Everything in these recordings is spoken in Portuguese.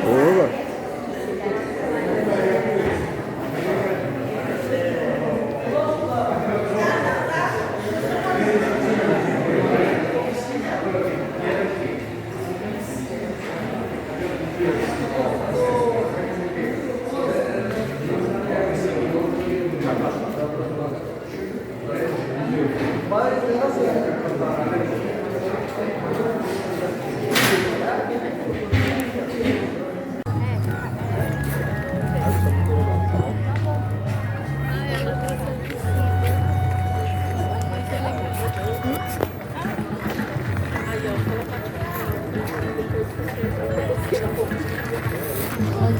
Boa.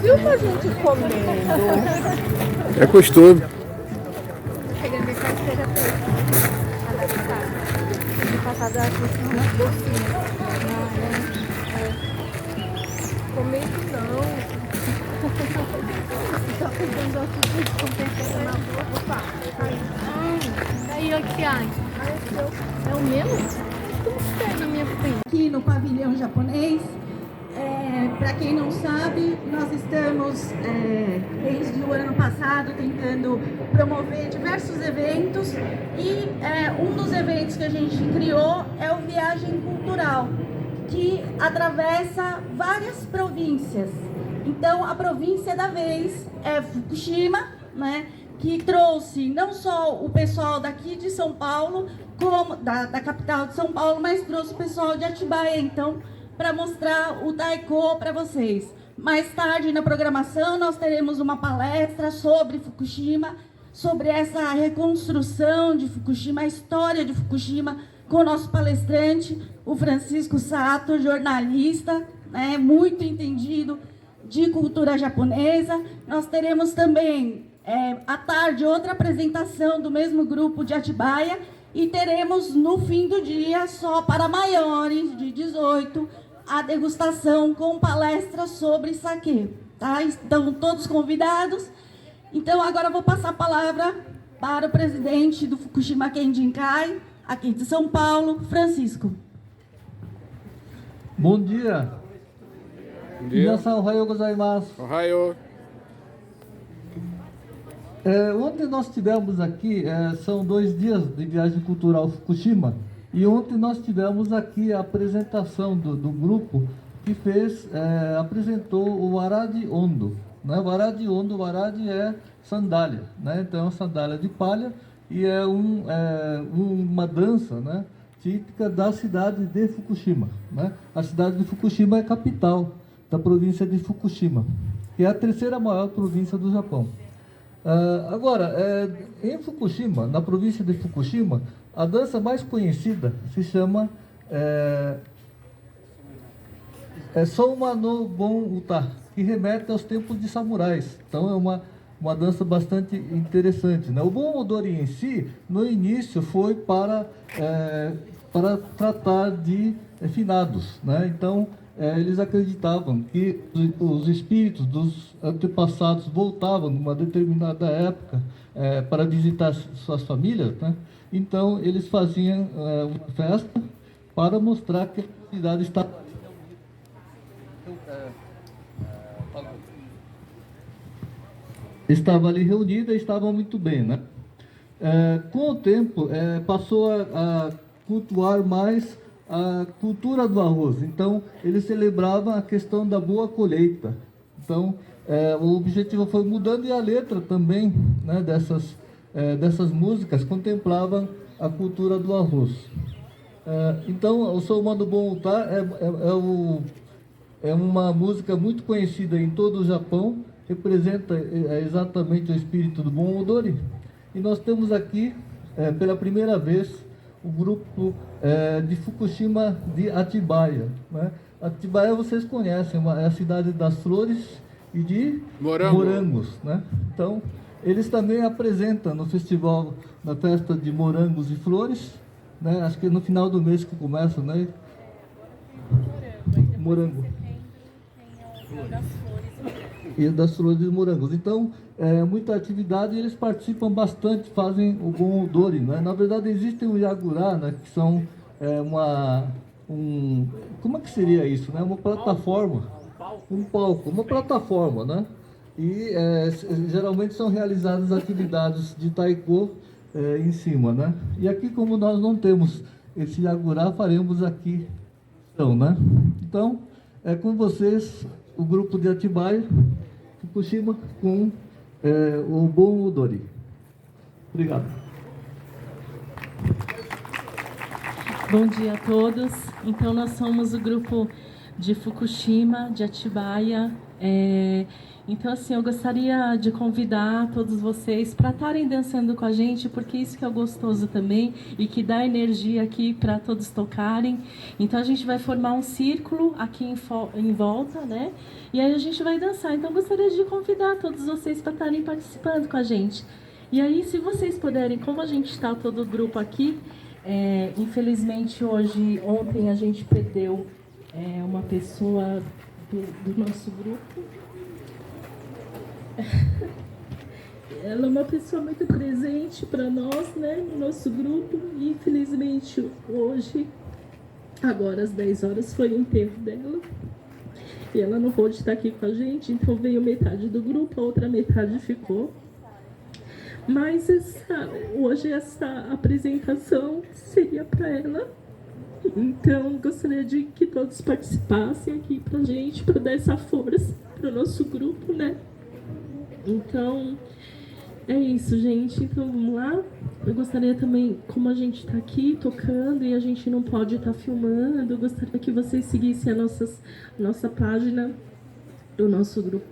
Viu a gente comendo? É costume. Chegando em casa, seja feito. No passado, eu acho que isso não é possível. Comigo não. Só pegando outro tipo de compensação na boca. Opa, daí o que há? É o mesmo? Como está na minha frente? Aqui no pavilhão japonês. Para quem não sabe, nós estamos desde o ano passado tentando promover diversos eventos e um dos eventos que a gente criou é o Viagem Cultural, que atravessa várias províncias. Então, a província da vez é Fukushima, né, que trouxe não só o pessoal daqui de São Paulo, como da capital de São Paulo, mas trouxe o pessoal de Atibaia, então, para mostrar o Taiko para vocês. Mais tarde na programação nós teremos uma palestra sobre Fukushima, sobre essa reconstrução de Fukushima, a história de Fukushima, com o nosso palestrante, o Francisco Sato, jornalista, né, muito entendido de cultura japonesa. Nós teremos também, à tarde, outra apresentação do mesmo grupo de Atibaia e teremos no fim do dia, só para maiores de 18, a degustação com palestra sobre saquê, tá? Estão todos convidados. Então, agora eu vou passar a palavra para o presidente do Fukushima Kendinkai, aqui de São Paulo, Francisco. Bom dia. Bom dia. Minasan, ohayou gozaimasu. Ohayou. Ontem nós tivemos aqui, são 2 dias de viagem cultural Fukushima, e ontem nós tivemos aqui a apresentação do grupo que apresentou o Waradi Ondo. Né? O Waradi Ondo, o Waradi é sandália, né? Então é uma sandália de palha e é uma dança, né, típica da cidade de Fukushima. Né? A cidade de Fukushima é a capital da província de Fukushima, que é a 3ª maior província do Japão. Em Fukushima, na província de Fukushima, a dança mais conhecida se chama Soma no Bon Uta, que remete aos tempos de samurais. Então é uma dança bastante interessante. Né? O Bon Odori em si, no início, foi para tratar de finados. Né? Então, eles acreditavam que os espíritos dos antepassados voltavam numa determinada época para visitar suas famílias, né? Então eles faziam uma festa para mostrar que a comunidade estava ali reunida e estava muito bem, né? Com o tempo passou a cultuar mais a cultura do arroz. Então, eles celebravam a questão da boa colheita. Então, o objetivo foi mudando e a letra também, né, dessas músicas contemplavam a cultura do arroz. Então, o Soma no Bon Uta é uma música muito conhecida em todo o Japão, representa exatamente o espírito do Bon Odori. E nós temos aqui, pela primeira vez, o grupo de Fukushima de Atibaia. Né? Atibaia vocês conhecem, é a cidade das flores e de morangos. Né? Então, eles também apresentam no festival, na festa de morangos e flores, né? Acho que é no final do mês que começa, né? Morango. e das flores de morangos. Então, muita atividade, eles participam bastante, fazem o bom odori, né? Na verdade, existem o Yagurá, né, que são como é que seria isso, né? Uma plataforma, um palco, uma plataforma, né? E geralmente são realizadas atividades de taiko em cima, né? E aqui, como nós não temos esse Yagurá, faremos aqui, então, né? Então, é com vocês o grupo de Atibaia, Fukushima, com o Bon Odori. Obrigado. Bom dia a todos. Então, nós somos o grupo de Fukushima, de Atibaia. Então, assim, eu gostaria de convidar todos vocês para estarem dançando com a gente, porque isso que é gostoso também e que dá energia aqui para todos tocarem. Então, a gente vai formar um círculo aqui em volta, né? E aí a gente vai dançar. Então, eu gostaria de convidar todos vocês para estarem participando com a gente. E aí, se vocês puderem, como a gente está todo o grupo aqui, infelizmente ontem a gente perdeu uma pessoa do nosso grupo. Ela é uma pessoa muito presente para nós, né, no nosso grupo. E infelizmente hoje, agora às 10 horas, foi o enterro dela. E ela não pôde estar aqui com a gente, então veio metade do grupo, a outra metade ficou. Mas hoje essa apresentação seria para ela. Então, gostaria de que todos participassem aqui pra gente, para dar essa força para o nosso grupo, né? Então, é isso, gente. Então, vamos lá. Eu gostaria também, como a gente está aqui tocando e a gente não pode estar filmando, eu gostaria que vocês seguissem nossa página do nosso grupo,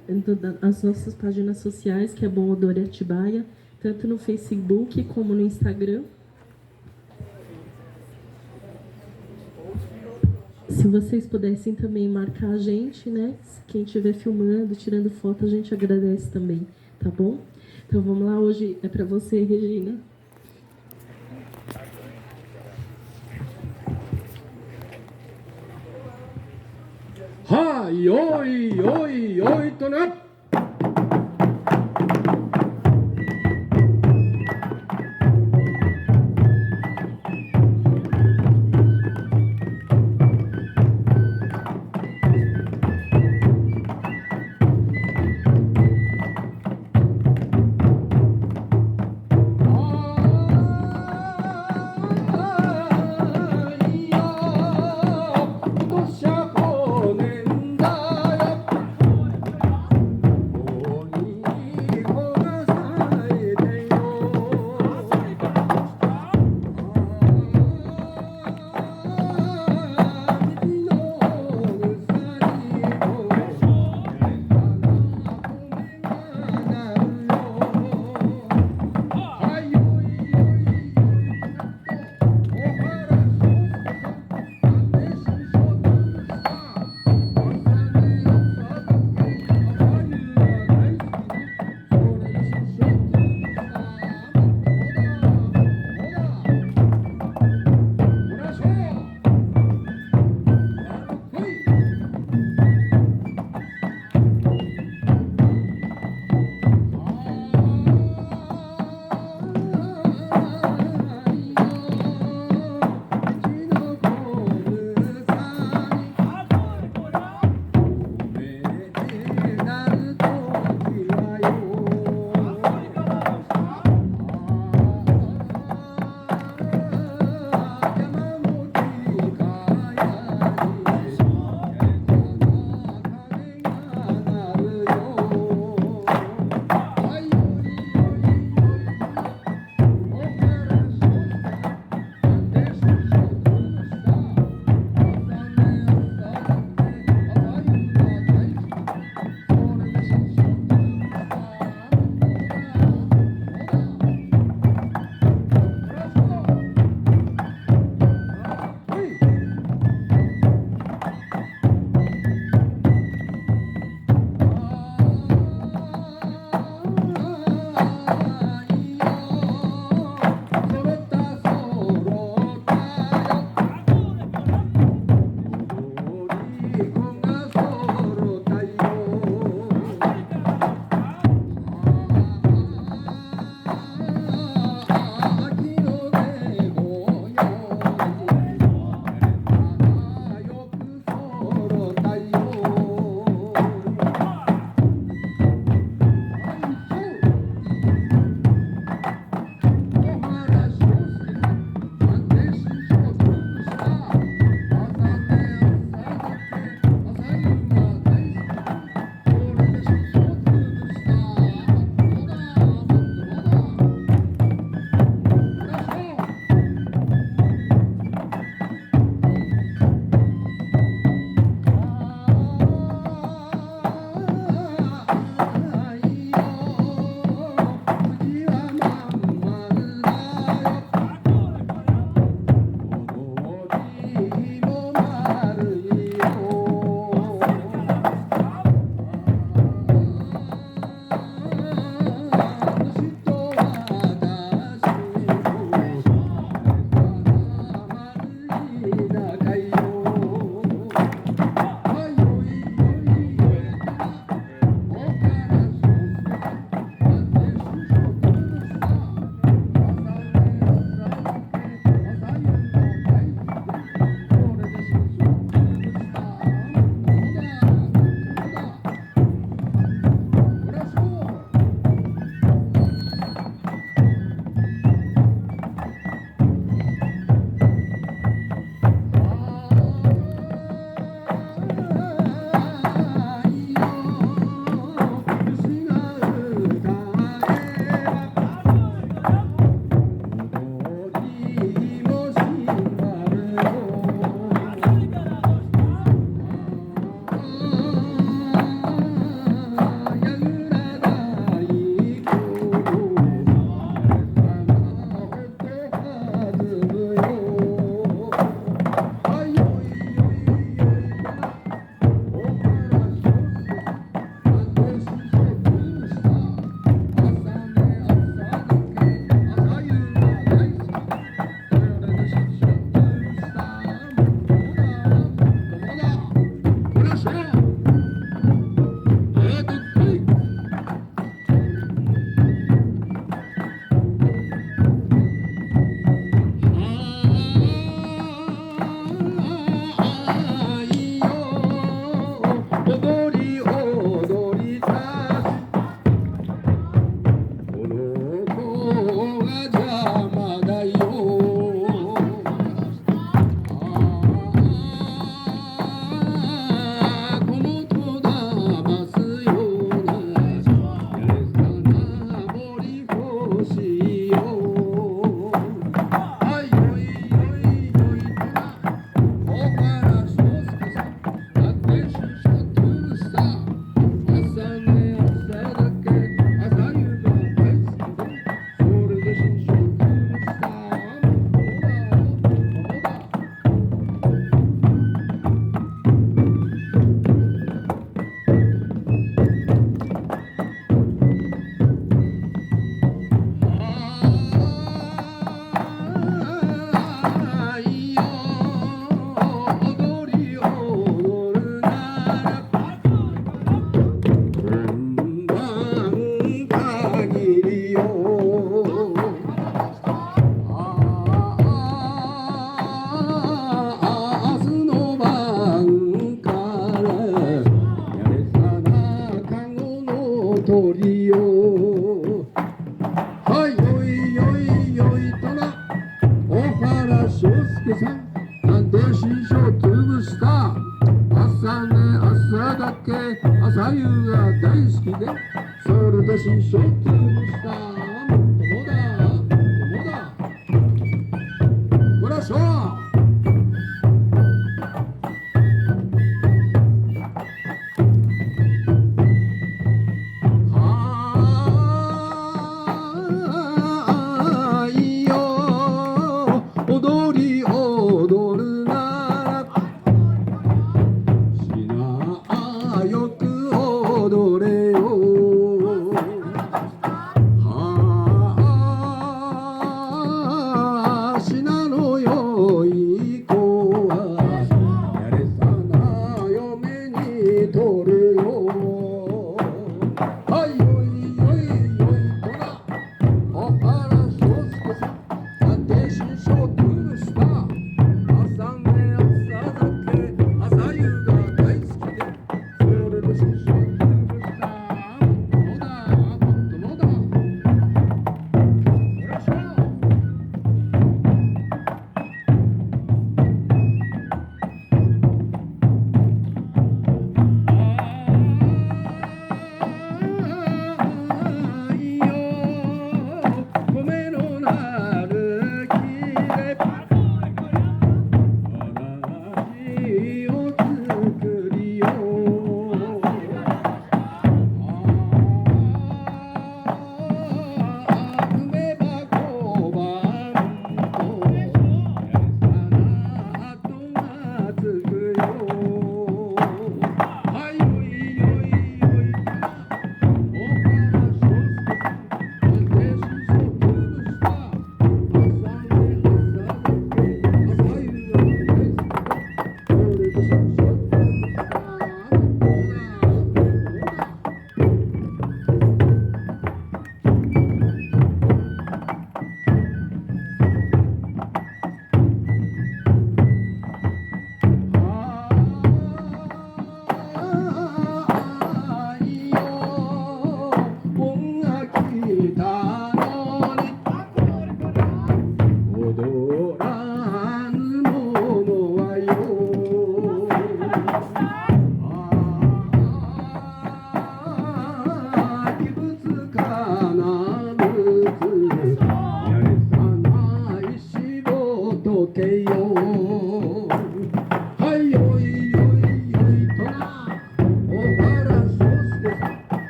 as nossas páginas sociais, que é Bon Odori Atibaia, tanto no Facebook como no Instagram. Se vocês pudessem também marcar a gente, né? Quem estiver filmando, tirando foto, a gente agradece também, tá bom? Então vamos lá, hoje é para você, Regina. Hai, oi, oi, oi, tonap!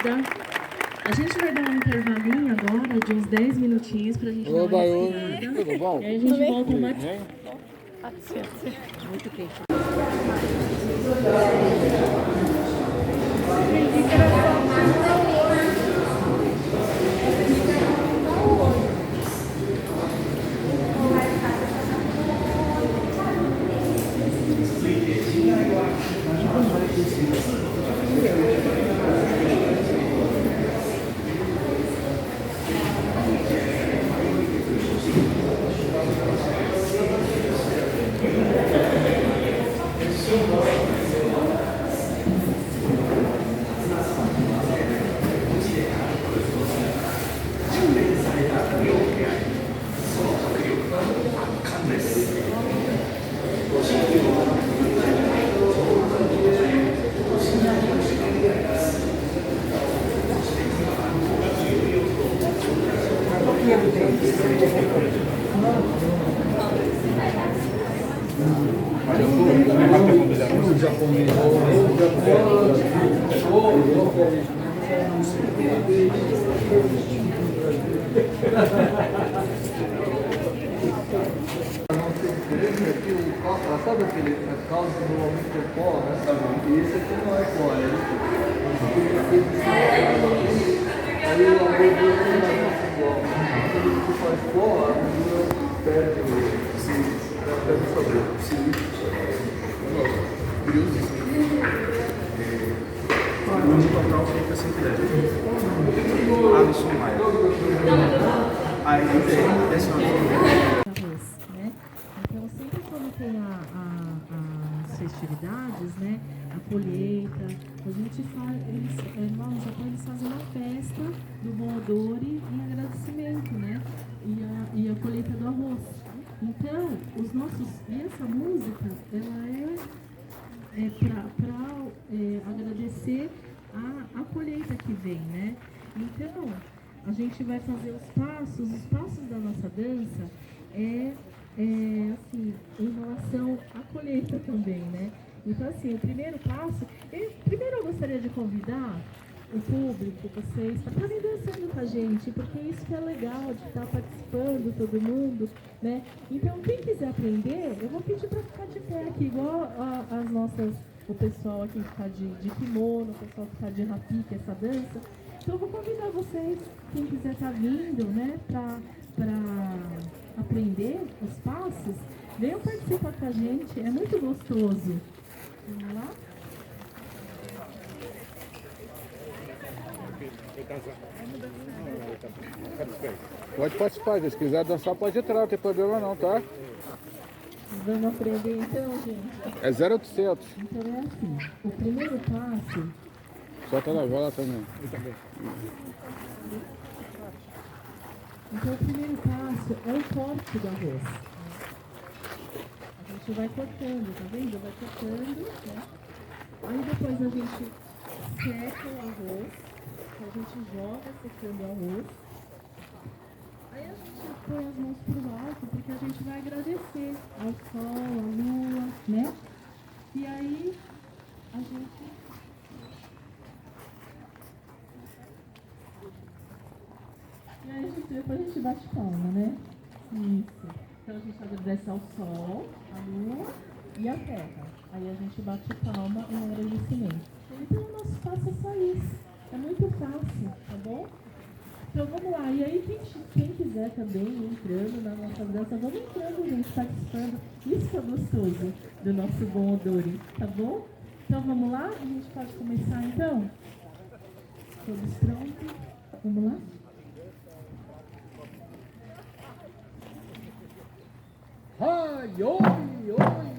Obrigada. A gente vai dar um intervalinho agora de uns 10 minutinhos pra gente dar uma respirada. Tudo bom? E aí a gente volta mais. Muito quente. Sabe aquele caldo que normalmente é pó, né? E esse aqui não é pó, é aí a gordura não é igual. Quando você faz pó, a gordura perde o sabor. O único total fica 110. Alisson Maia. Aí esse nome. Arroz, né? Então, sempre quando tem as festividades, né? A colheita, a gente faz, lá no Japão eles fazem uma festa do bom odor em agradecimento, né? E a colheita do arroz. Então, e essa música, ela é para agradecer a colheita que vem, né? Então, a gente vai fazer os passos da nossa dança assim, em relação à colheita também, né? Então, assim, o primeiro passo, primeiro eu gostaria de convidar o público, vocês, para estarem dançando com a gente, porque isso que é legal, de estar participando, todo mundo, né? Então, quem quiser aprender, eu vou pedir para ficar de pé aqui, igual as nossas, o pessoal aqui que está de kimono, o pessoal que está de rapiki, essa dança. Então, eu vou convidar vocês, quem quiser estar vindo, né, para aprender os passos, venham participar com a gente, é muito gostoso. Vamos lá? Pode participar, se quiser dançar pode entrar, não tem problema não, tá? Vamos aprender então, gente? É 0800. Então é assim, o primeiro passo... Solta na vela também. Então o primeiro passo é o corte do arroz. A gente vai cortando, tá vendo? Vai cortando, né? Aí depois a gente seca o arroz, a gente joga secando o arroz. Aí a gente põe as mãos pro alto, porque a gente vai agradecer ao sol, à lua, né? E aí a gente... E aí depois a gente bate palma, né? Isso. Então a gente agradece ao sol, à lua e à terra. Aí a gente bate palma em agradecimento. Então o nosso passo é só isso. É muito fácil, tá bom? Então vamos lá. E aí quem quiser também entrando na nossa dança, vamos entrando, gente, participando. Isso que é gostoso do nosso bom odori, tá bom? Então vamos lá? A gente pode começar então? Todos prontos? Vamos lá? Ai, oi, oi, oi,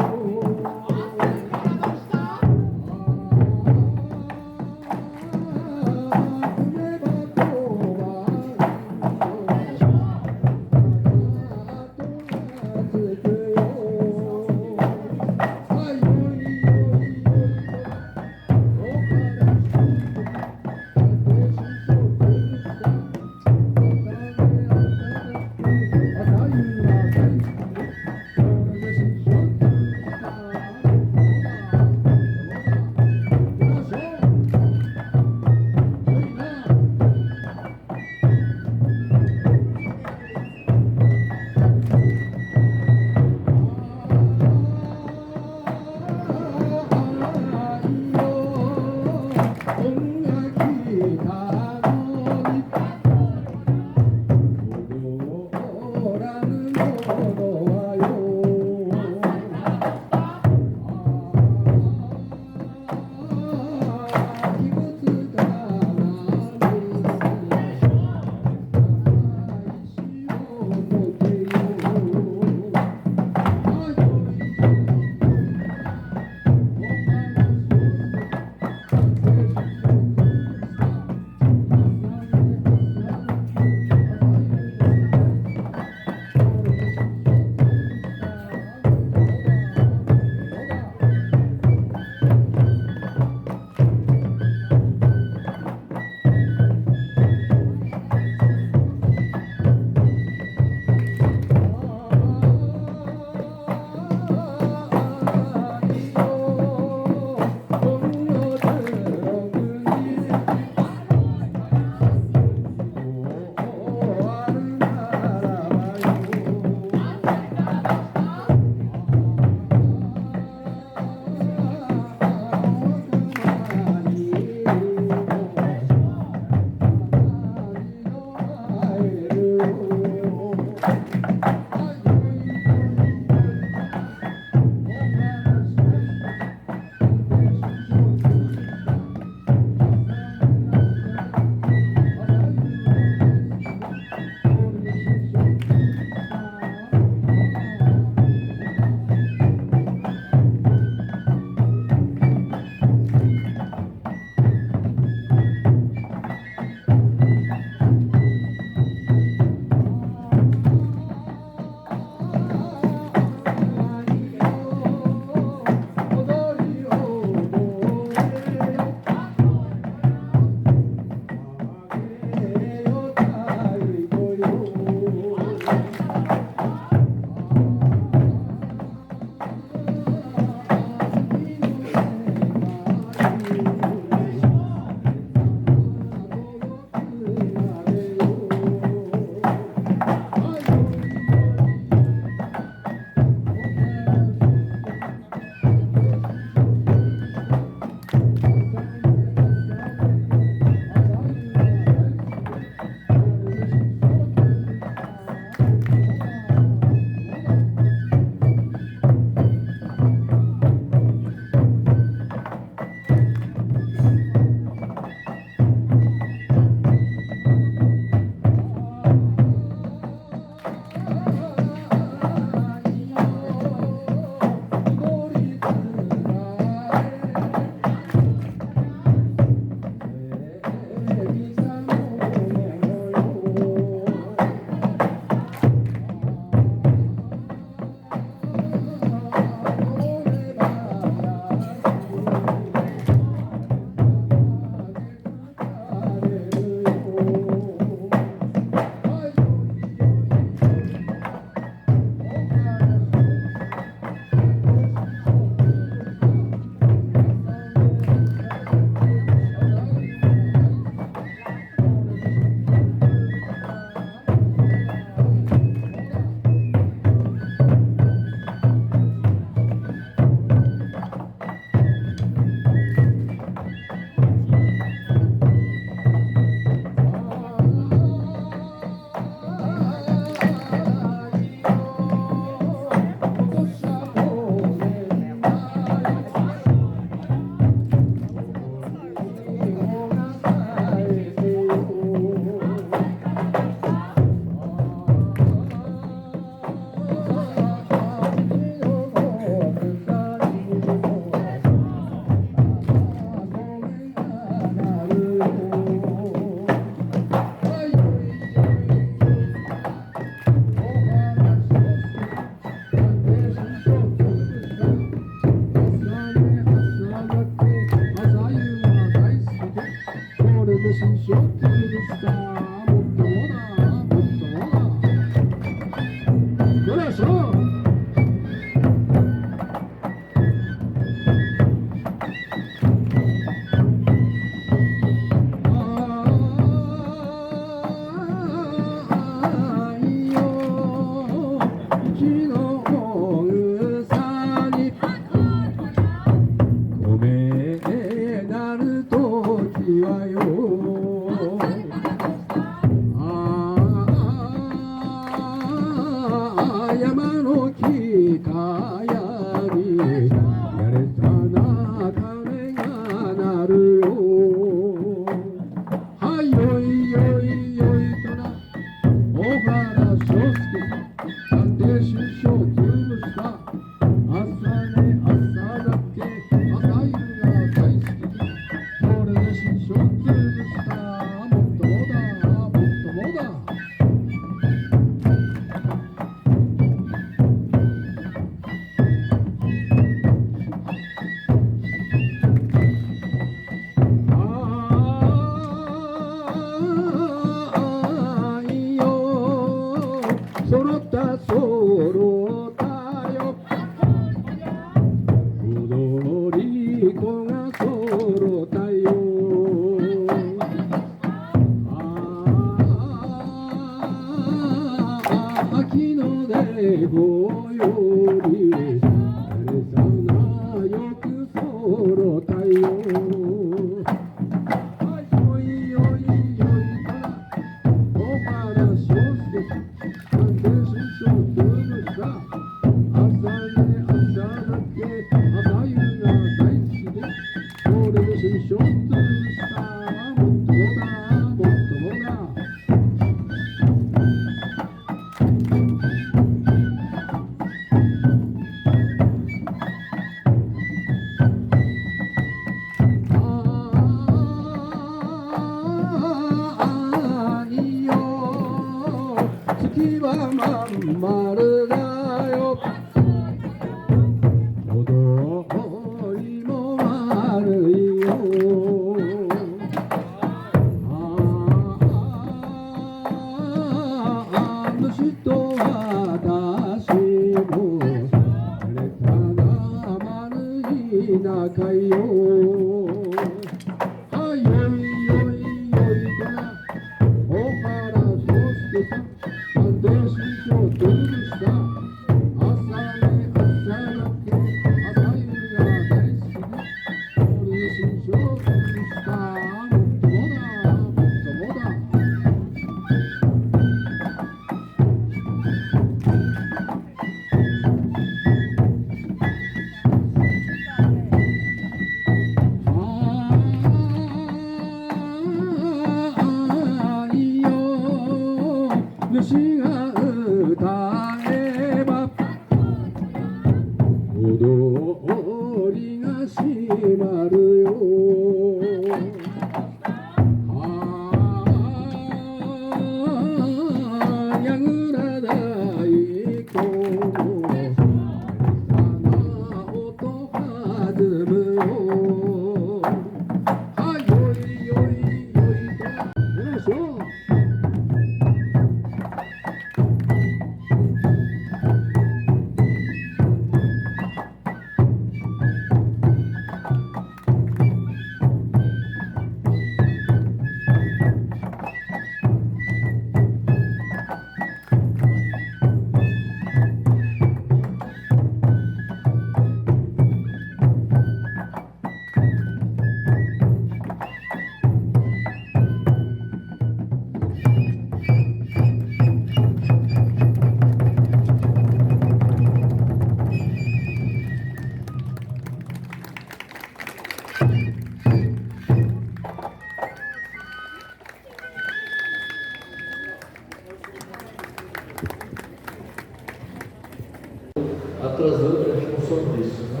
atrasando em função disso, né?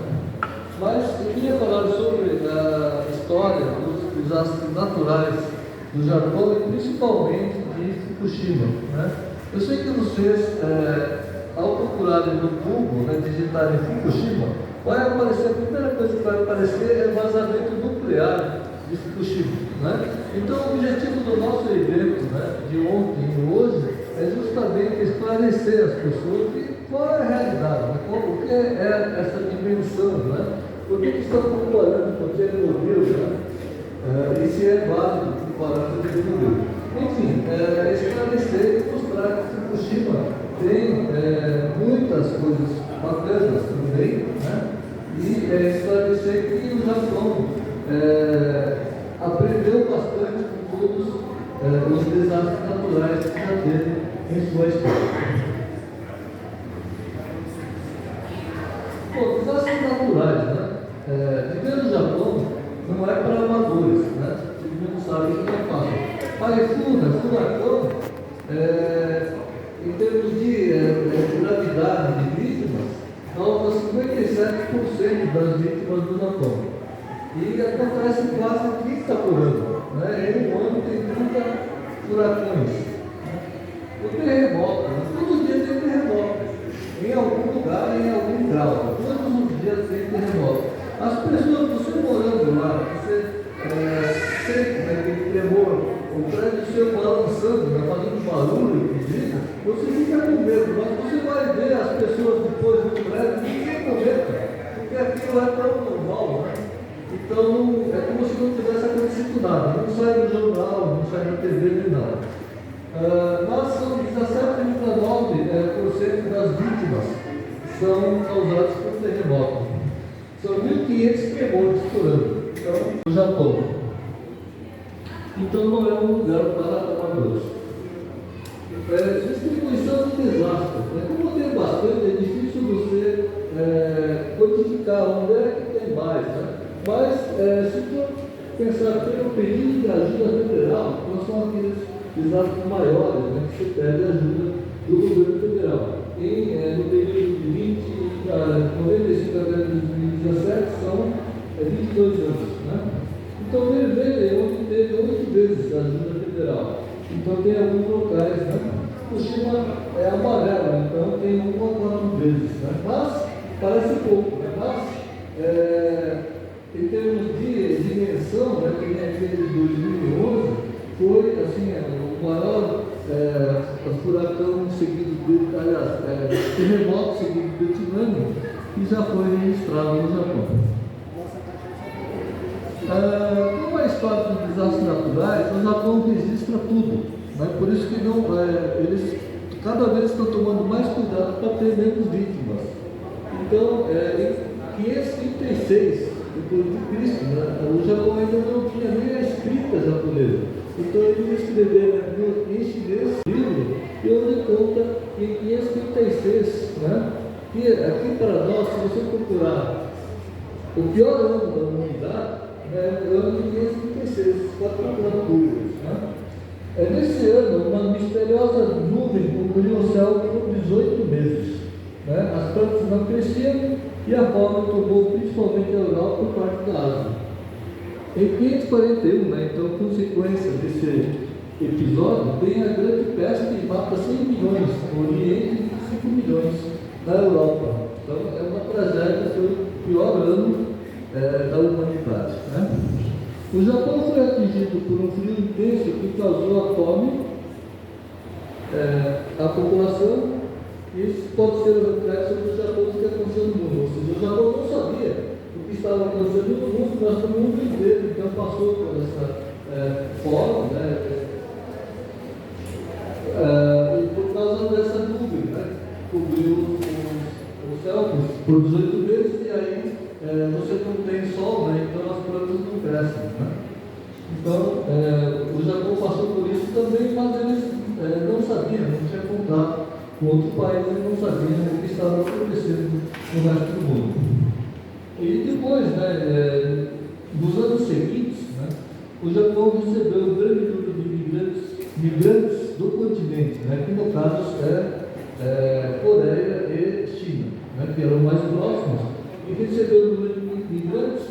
Mas eu queria falar sobre a história dos desastres naturais do Japão e principalmente de Fukushima, né? Eu sei que vocês, ao procurarem no Google, né, digitarem Fukushima, vai aparecer, a primeira coisa que vai aparecer é o vazamento nuclear de Fukushima, né? Então o objetivo do nosso evento, né, de ontem e hoje é justamente esclarecer as pessoas qual é a realidade, né? O que é essa dimensão, né? Por que estão comparando com aquele modelo, né? E se é válido comparar com aquele modelo. Enfim, esclarecer e mostrar que Fukushima tem muitas coisas bacanas também, né? E esclarecer que o Japão aprendeu bastante com todos os desastres naturais que já teve em sua história. Bom, desastres naturais, né? Viver no Japão não é para amadores, né? Todo mundo sabe o que é fácil. Typhoon, furacão, em termos de gravidade de vítimas, causa 57% das vítimas do Japão. E acontece quase 30 por ano. Né? Em um ano tem 30 furacões. O terremoto, todos os dias tem terremoto. Em algum lugar, em algum grau. Todos os dias tem terremoto. As pessoas, você morando lá, você sente aquele tremor, o prédio seu balançando, fazendo barulho, você fica com medo, mas você vai ver as pessoas depois do prédio, ninguém com medo, porque aquilo é tão normal, né? Então, é como se não tivesse acontecido nada, não sai no jornal, não sai na TV nem nada. Mas são 17,9% das vítimas são causadas por terremoto. São 1.500 tremores por ano. Então, no Japão. Então, não é um lugar para amadores. Distribuição de desastres. Como tem bastante, é difícil você quantificar onde é que tem mais. Né? Mas, se for pensar que o pedido de ajuda federal, então são aqueles desastres maiores, né, que você pede ajuda do governo federal. No período de 95 até 2017 são 22 anos. Né? Então, veja onde teve 8 vezes a ajuda federal. Então, tem alguns locais, né? Fukushima é amarelo, então tem 1 ou 4 vezes. Né? Mas, parece pouco, né? Mas, em termos de dimensão, né, que nem aquele de 2011, foi assim, o maior furacão seguido de, aliás, terremoto seguido de tsunami, que já foi registrado no Japão. Como é história de desastres naturais, o Japão registra tudo. Né? Por isso que não, eles cada vez estão tomando mais cuidado para ter menos vítimas. Então, em 536, depois de Cristo, né, o Japão ainda não tinha nem a escrita japonesa. Então, eles escreveram em chinês livro, e onde conta em 536, né, que aqui para nós, se você procurar o pior ano da humanidade, o ano de 536, pode procurar dúvidas. Né? Nesse ano, uma misteriosa nuvem cobriu o céu por 18 meses. Né? As plantas não cresciam e a fome tomou principalmente a Europa e parte da Ásia. Em 541, né, então, consequência desse episódio, tem a grande peste que mata 100 milhões no Oriente e 5 milhões na Europa. Então, é uma tragédia, foi o pior ano da humanidade. Né? O Japão foi atingido por um frio intenso que causou a fome à população. Isso pode ser um reflexo do Japão do que aconteceu no mundo. Ou seja, o Japão não sabia o que estava acontecendo no mundo, mas no mundo inteiro, então passou por essa fome, né? E por causa dessa nuvem, né? Cobriu o céu por 18 meses e aí você não tem sol, né? Então as plantas não crescem. Né? Então, o Japão passou por isso também, mas eles não sabiam, não tinham contato com outro país, eles não sabiam o que estava acontecendo no resto do mundo. E depois, né, nos anos seguintes, né, o Japão recebeu um grande número de migrantes do continente, né, que no caso é Coreia e China, né, que eram mais próximos, e recebeu um número de migrantes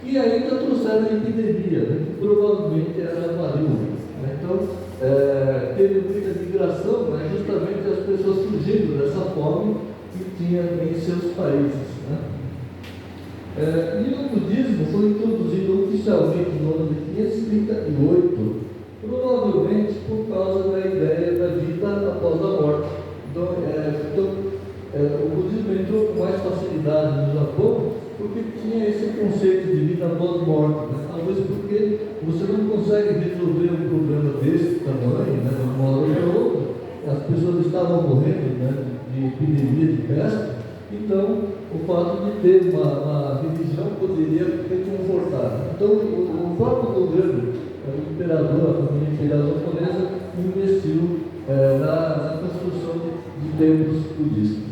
que ainda trouxeram a epidemia, né, que provavelmente era a varíola. Né. Então, teve muita migração, né, justamente as pessoas fugindo dessa fome que tinha em seus países. Né. E o budismo foi introduzido oficialmente no ano de 538, provavelmente por causa da ideia da vida após a morte. Então, o budismo entrou com mais facilidade no Japão porque tinha esse conceito de vida após morte. Né? Talvez porque você não consegue resolver um problema desse tamanho, né, de uma hora para outra. As pessoas estavam morrendo, né, de epidemia de peste. Então, o fato de ter uma religião poderia reconfortar. Então, o próprio governo, o imperador, a família imperial japonesa, investiu na construção de templos budistas.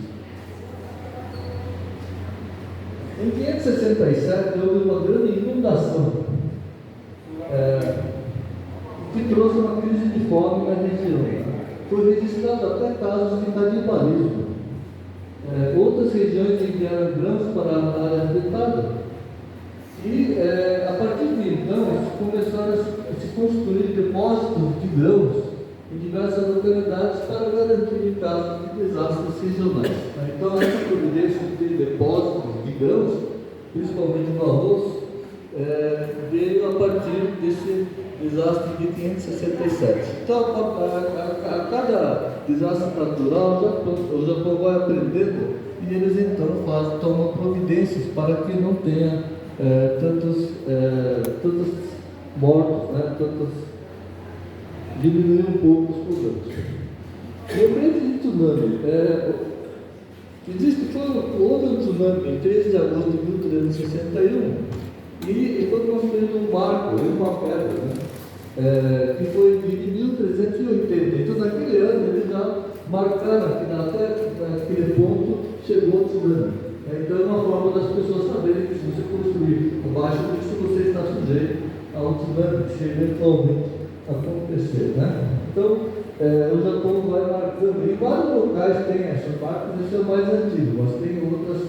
Em 567, houve uma grande inundação que trouxe uma crise de fome na região. Foi registrado até casos de canibalismo. outras regiões enviaram grãos para a área afetada. E a partir de então, começaram a se construir depósitos de grãos em diversas localidades para garantir em caso de desastres regionais. Então, essa providência de depósitos de grãos, principalmente no arroz, veio a partir desse desastre de 567. Então, a cada desastre natural, o Japão vai aprendendo e eles então tomam providências para que não tenha tantos mortos, né, diminuir um pouco os problemas. Lembrete de tsunami. Houve um tsunami em 3 de agosto de 1361 e foi construído um marco em uma pedra, né, que foi de 1380. Então, naquele ano, eles já marcaram que até naquele ponto chegou o tsunami. Então, é uma forma das pessoas saberem que se você construir abaixo disso, você está sujeito ao tsunami que se eventualmente acontecer, né? Então, o Japão vai marcando, em vários locais tem essas marcas, esse é o mais antigo, mas tem outras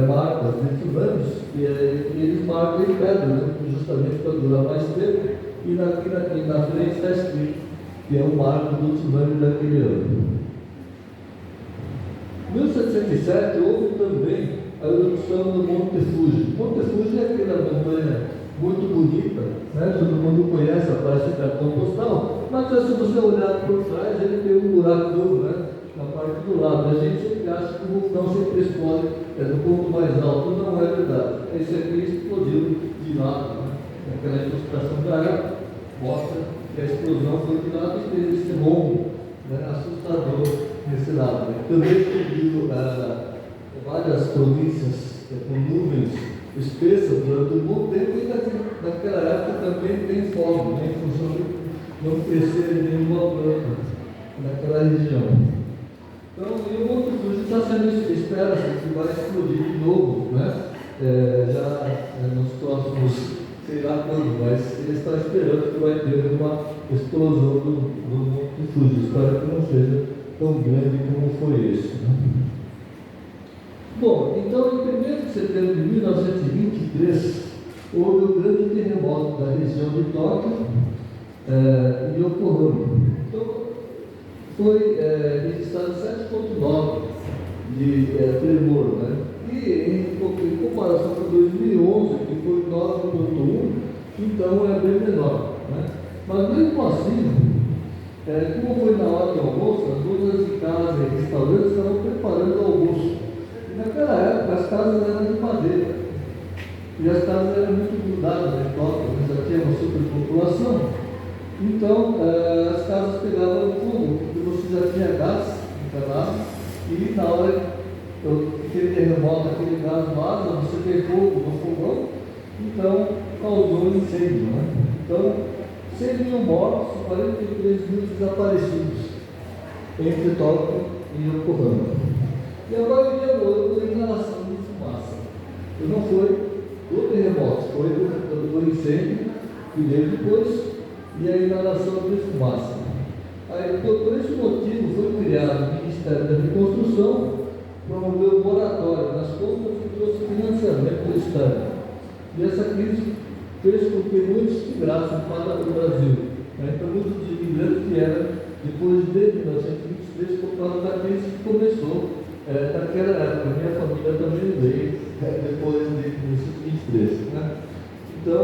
marcas de tsunamis e eles marcam em pedra, né? Justamente para durar mais tempo, e na frente está escrito que é o marco do tsunami daquele ano. Em 1707 houve também a erupção do Monte Fuji. Monte Fuji é aquela montanha muito bonita, né? Todo mundo conhece, aparece no cartão postal, mas se você olhar por trás, ele tem um buracão, né, na parte do lado. A gente sempre acha que o vulcão sempre explode no ponto mais alto, não é verdade. Esse aqui explodiu de lado, né? Aquela incrustação da água mostra que a explosão foi de lado e teve esse rombo, né, assustador nesse lado. Também explodiu várias províncias com nuvens espessas durante um bom tempo, e naquela época também tem fome, né, em função de não crescer nenhuma planta naquela região. Então, e o Monte Fuji está sendo, espera-se que vai explodir de novo, né? Nos próximos, sei lá quando, mas eles estão esperando que vai ter uma explosão do Monte Fuji. Espero que não seja tão grande como foi esse, né? Bom, então em 1º de setembro de 1923 houve um grande terremoto na região de Tóquio e Yokohama. Então foi registrado 7,9 de tremor, né? E em comparação com 2011, que foi 9,1, então é bem menor, né? Mas mesmo assim, como foi na hora do almoço, as donas de casa e restaurantes estavam preparando o almoço. Naquela época, as casas eram de madeira, e as casas eram muito grudadas em Tóquio, já tinha uma superpopulação. Então, as casas pegavam fogo, porque você já tinha gás instalado, e na hora aquele terremoto, aquele gás vaza, você tem fogo no fogão, então causou um incêndio, né? Então, 100 mil mortos, 43 mil desaparecidos entre Tóquio e Yokohama. E agora eu vou a inalação de fumaça. E não foi do terremoto, foi do incêndio que veio depois, e a inalação de fumaça. Aí, por esse motivo, foi criado o Ministério da Reconstrução, promoveu um moratório nas compras e trouxe financiamento do Estado. E essa crise fez com que muitos migrassem para o Brasil. Então, muitos imigrantes vieram depois de 1923 por causa da crise que começou naquela época. Minha família também veio depois de 1923. Né? Então,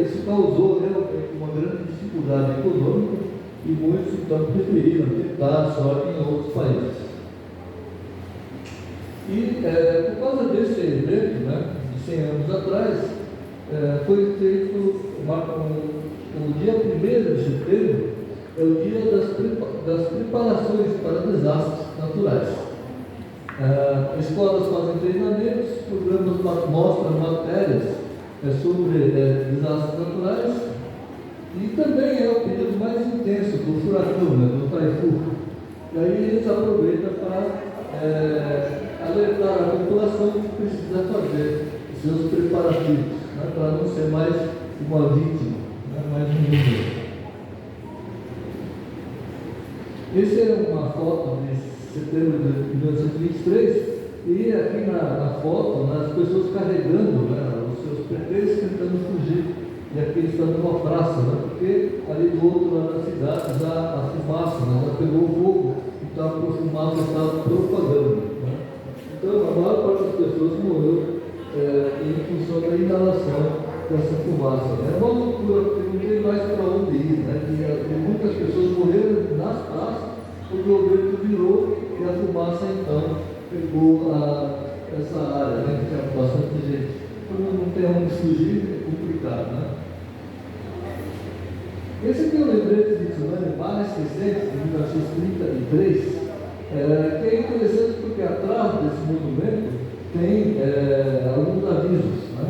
isso causou realmente uma grande dificuldade econômica e muitos então preferiram tentar a sorte em outros países. E por causa desse evento, né, de 100 anos atrás, foi feito o dia 1º de setembro, é o dia das preparações para desastres naturais. Escolas fazem treinamentos, programas mostram matérias sobre desastres naturais, e também é o período mais intenso do furacão, né, do Taifu. E aí eles aproveitam para alertar a população que precisa fazer seus preparativos, né, para não ser mais uma vítima, né, mais um número. Essa é uma foto de setembro de 1923, e aqui na foto, as pessoas carregando, né, os seus pertences, tentando fugir. E aqui eles estão numa praça, né, porque ali do outro lado da cidade já a fumaça, né, já pegou fogo, então a fumaça estava propagando. Né. Então a maior parte das pessoas morreu em função da inalação dessa fumaça. Né. É uma loucura, porque não tem mais para onde ir. Né, e muitas pessoas morreram nas praças, porque o vento virou e a fumaça então pegou essa área, né, que tinha bastante gente. Quando não tem onde fugir, é complicado, né? Esse aqui é o lembrete de tsunami mais recente, de 1933, que é interessante porque atrás desse monumento tem alguns avisos, né?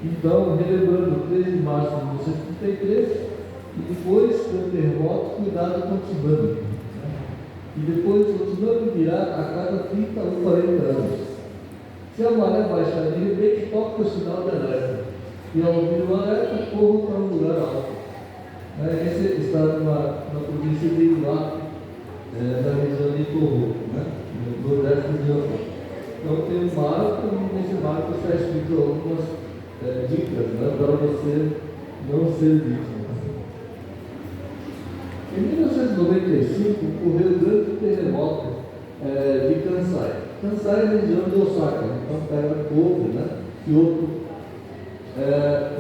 Então, relembrando 3 de março de 1933, e depois do terremoto, cuidado com o tsunami. E depois o tsunami virá a cada 30 ou 40 anos. Se a maré baixar de repente, toca o sinal de alerta. E ao ouvir o alerta, corra para um lugar alto. Esse está na província de Iwate, na região de Toho, né? No nordeste do Japão. Então tem um marco, e nesse marco está escrito algumas dicas, né, para você não ser vítima. Em 1995, ocorreu o grande terremoto de Kansai. Kansai é a região de Osaka, então pega Kobe, né? Kyoto.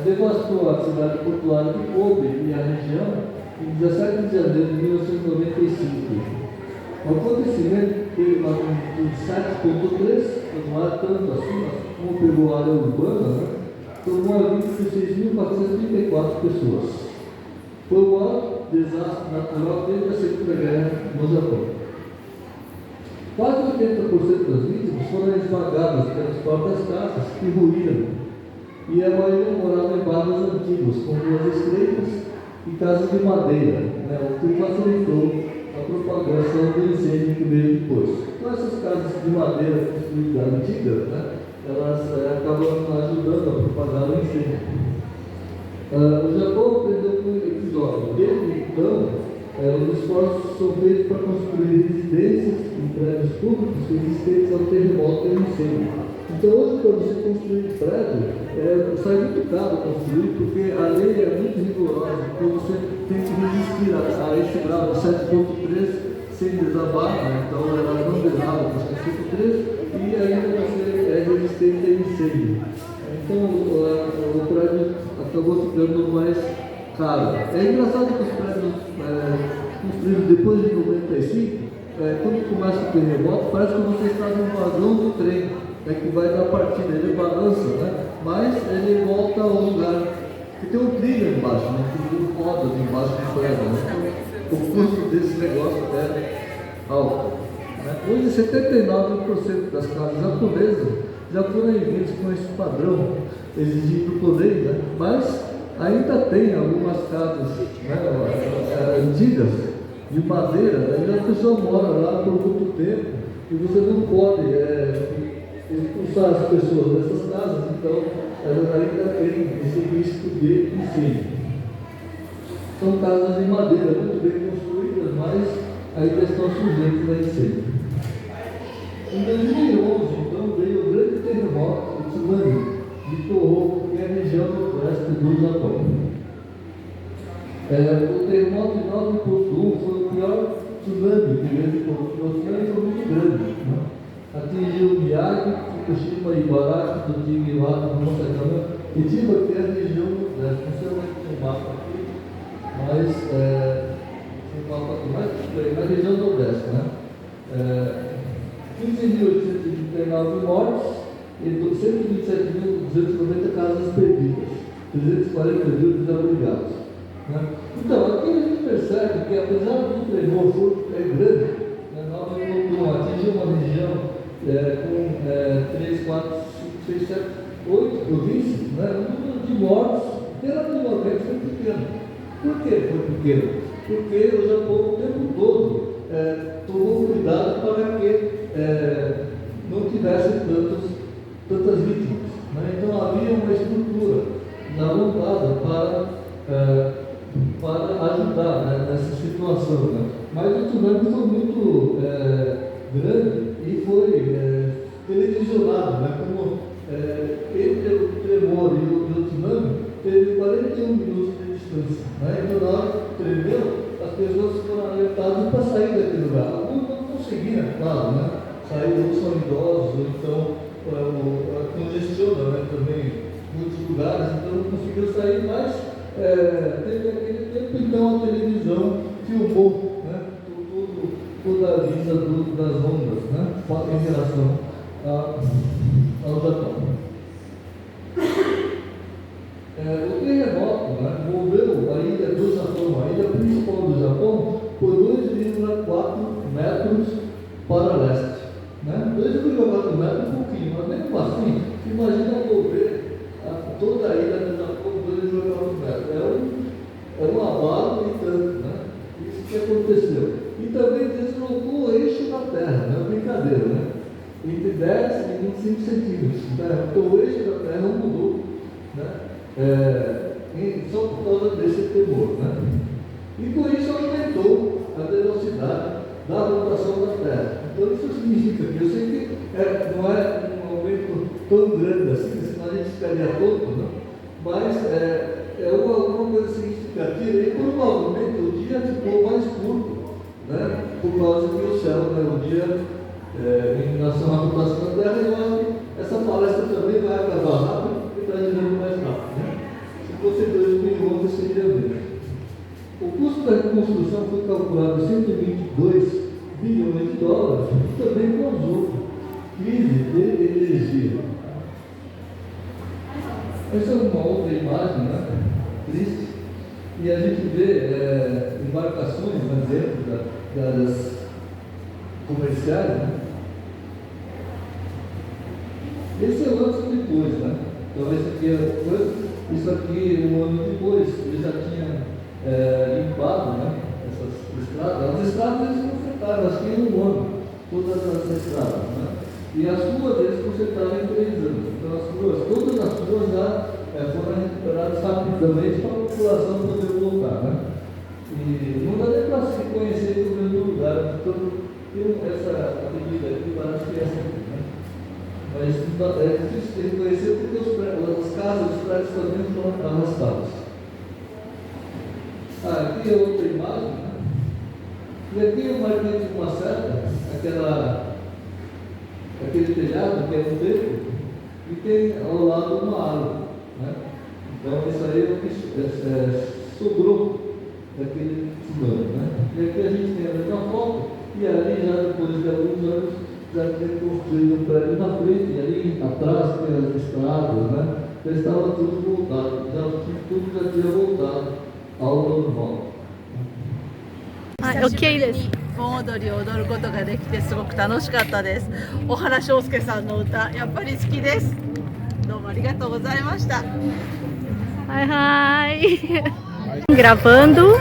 Devastou a cidade portuária de Kobe e a região em 17 de janeiro de 1995. O acontecimento teve uma magnitude 7,3, não é tanto assim, mas como pegou a área urbana, né? Tomou a vida de 6.434 pessoas. Foi o maior desastre natural desde a Segunda Guerra no Japão. Quase 80% das vítimas foram esmagadas pelas próprias casas que ruíram, e a maioria morava em bairros antigos, com ruas estreitas e casas de madeira, né, o que facilitou a propagação do incêndio que veio depois. Então, essas casas de madeira construídas antigas, né, elas acabam ajudando a propagar o incêndio. O Japão aprendeu com o episódio. Desde então, os esforços são feitos para construir residências e prédios públicos resistentes ao terremoto e ao incêndio. Então, hoje, para você construir prédio, sai muito caro construir, porque a lei é muito rigorosa. Então, você tem que resistir a esse grau de 7,3 sem desabar, né? Então, ela não desaba com 7,3 e ainda você é resistente a incêndio. Então, o prédio acabou ficando mais caro. É engraçado que os prédios construídos depois de 95, quando começa o terremoto, parece que você está num vagão do trem, que vai dar partida, ele balança, né? Mas ele volta ao lugar. E tem um trilho embaixo, né? Que roda embaixo do prédio, né? O custo desse negócio é alto. Né? Hoje, 79% das casas japonesas já foram erguidas com esse padrão exigido por lei, né? Mas ainda tem algumas casas, né, antigas, de madeira, né? E a pessoa mora lá por muito tempo e você não pode expulsar as pessoas dessas casas, então elas ainda têm esse risco de incêndio. São casas de madeira muito bem construídas, mas ainda estão sujeitas a incêndio. Em 2011, então, veio o grande terremoto, o tsunami, de Toho, que é a região nordeste do Japão. O terremoto de 9,1 foi o pior tsunami que veio de Toho. O tsunami foi muito grande, né? Atingiu Miyagi, Fukushima, Ibaraki, Totiga, Iwate, Hokkaido, e Chiba, que é a região nordeste. Não sei onde tem um mapa aqui, mas na região nordeste, né? 15.839 mortes e 127.290 casas perdidas, 340.000 desabrigados. Né? Então, aqui a gente percebe que, apesar do tremor grande, 9,1 atingiu uma região com 3, 4, 5, 6, 7, 8 províncias, né? O número de mortos relativamente foi pequeno. Por que foi pequeno? Porque o Japão o tempo todo tomou cuidado para que não tivesse tantas vítimas. Né? Então havia uma estrutura montada para ajudar, né, nessa situação. Né? Mas o tsunami foi muito grande e foi televisionado, né? Como entre o tremor e o tsunami, teve 41 minutos de distância. Né? Então, na hora que tremeu, as pessoas foram alertadas para sair daquele lugar. Alguns não conseguiam, claro, né? Sair, ou são idosos, ou então congestiona, né? Também muitos lugares, então não conseguiu sair, mas teve aquele tempo, então a televisão filmou, né? Toda a vida das ondas, né? Em relação ao Japão. O terremoto, né, moveu a ilha do Japão, a ilha principal do Japão, por 2,4 metros para leste. Né? 2,4 metros é um pouquinho, mas mesmo assim, imagina mover toda a ilha do Japão por 2,4 metros. É um abalo e tanto, né? Isso que aconteceu. E também deslocou o eixo da Terra, não é brincadeira, né? Entre 10 e 25 centímetros. Né? Então o eixo da Terra mudou, né? Só por causa desse temor, né? E com isso aumentou a velocidade da rotação da Terra. Então isso significa que eu sei que não é um aumento tão grande assim, senão a gente ficaria tonto, né? Mas é alguma coisa significativa e provavelmente o dia ficou mais curto, né? Por causa que o céu, né? O dia em relação à rotação da Terra, eu acho que essa palestra também vai acabar rápido e está girando mais rápido, né? Se fosse 2 milhões, seria menos. O custo da reconstrução foi calculado em 122 bilhões de dólares e também causou crise de energia. Essa é uma outra imagem, né? Triste, e a gente vê embarcações, né, dentro das comerciais, né? Esse é o antes e depois, né? Então esse aqui é coisa, isso aqui um ano depois, ele já tinha limpado, né, essas estradas. As estradas eles consertaram, acho que em um ano, todas as estradas, né? E as ruas eles consertaram em 3 anos. Então todas as ruas já foram recuperadas rapidamente para a população poder voltar, né? E não dá nem para se conhecer no mesmo lugar. Então, essa avenida aqui parece que é essa aqui, né? Mas é difícil de reconhecer porque as casas, os prédios também estão arrastados. Aqui é outra imagem, né? E aqui eu marquei com uma seta, aquele telhado que é um beco e tem ao lado uma árvore, né? Então isso aí é o que sobrou daquele tsunami, né? E aqui a gente tem a mesma foto e ali já depois de alguns anos já tinha construído um prédio na frente e ali atrás tem as estradas, né? Já estava tudo voltado, tudo já tinha voltado ao normal. はい、OK です。盆踊りを踊ることができてすごく楽しかったです。小原章介さんの歌やっぱり好きです。どうもありがとうございました。Hi, hi. Gravando.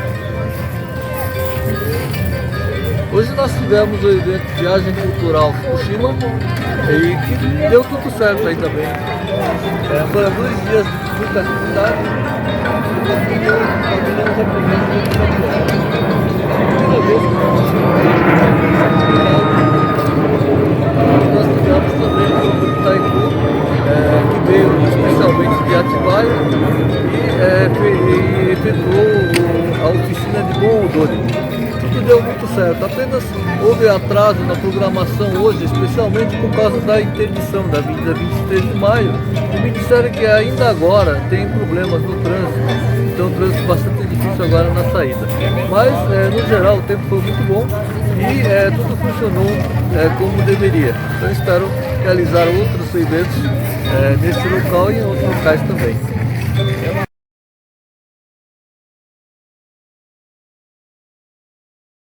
Hoje nós tivemos o evento Viagem Cultural Fukushima e que deu tudo certo aí também. Foram 2 dias de muita atividade e conseguimos a nós tivemos também o grupo Taiku, que veio especialmente de Atibaia e efetuou a oficina de Bon Odori. Tudo deu muito certo, apenas houve atraso na programação hoje, especialmente por causa da interdição da Avenida 23 de Maio, e me disseram que ainda agora tem problemas no trânsito, então o trânsito bastante difícil agora na saída. Mas, no geral, o tempo foi muito bom e tudo funcionou como deveria. Então espero realizar outros eventos nesse local e em outros locais também.